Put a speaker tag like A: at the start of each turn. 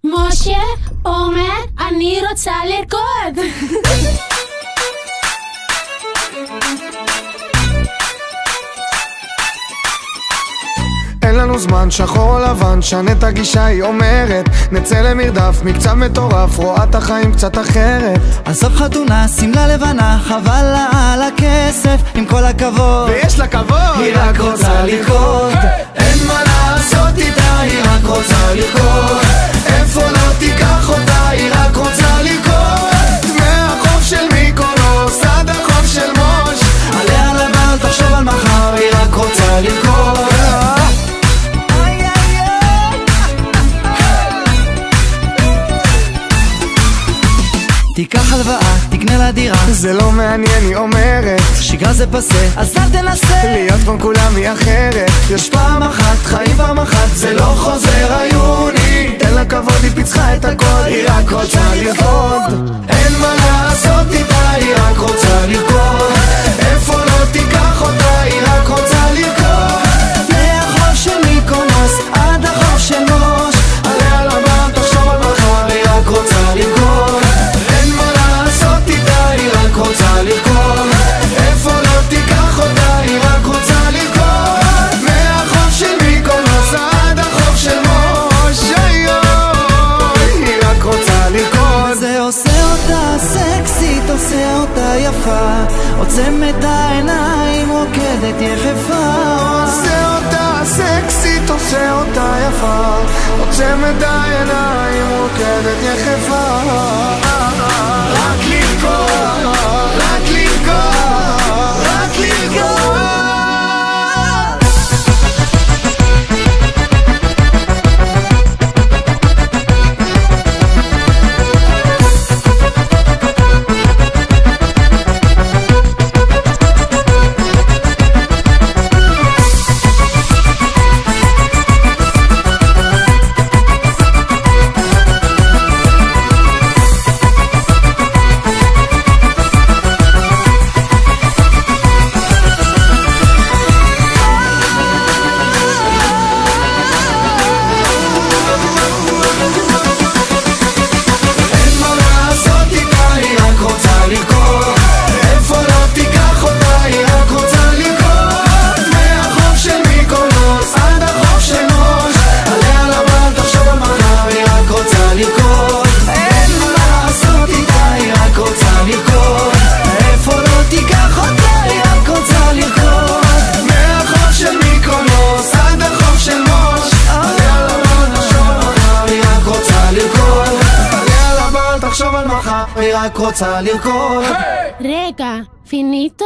A: משה אומר אני רוצה לרקוד.
B: אין לנו זמן, שחור או לבן, שנה את הגישה, היא אומרת נצא למרדף, מקצב מטורף, רואה את החיים קצת אחרת.
C: עזוב חתונה, שמלה לבנה, חבל לה על הכסף, עם כל הכבוד
B: ויש לה כבוד,
C: היא רק רוצה לרקוד. אין מה לעשות איתה, היא רק רוצה לרקוד. איפה לא תיקח אותה, היא רק רוצה לרקוד.
B: מהחוף של מיקונוס עד החוף של מוש,
C: עליה לבן, תחשוב על מחר, היא רק רוצה לרקוד. תיקח הלוואה, תקנה לה דירה,
B: זה לא מעניין, היא אומרת
C: שגרה זה פסה, אז אל תנסה
B: להיות כמו כולם, היא אחרת.
C: יש פעם אחת, חיים פעם אחת, זה לא חוזר היוני.
B: תן לה כבוד, היא פיצחה את הכל, היא רק רוצה לרקוד.
C: אין מה לעשות איתה, היא רק רוצה לרקוד. איפה לא תיקח אותה, היא רק רוצה לרקוד. מהחוף של מיקונוס עד החוף של מוש, עליה לבן, תחשוב על מחר, היא רק רוצה לרקוד. אין מה לעשות איתה, היא רק רוצה לרקוד. איפה לא תיקח אותה, היא רק רוצה לרקוד.
B: מהחוף של מיקונוס עד החוף של מוש, היא רק רוצה לרקוד.
C: זה עושה אותה סקסית, עושה אותה יפה, עוצם את העיניים, רוקדת יחפה.
B: עושה אותה סקסית, עושה אותה יפה, עוצם את העיניים, רוקדת יחפה.
C: רק לרקוד, רק לרקוד, רק לרקוד. תחשוב על מחר, היא רק רוצה לרקוד.
A: רגע, פיניטו?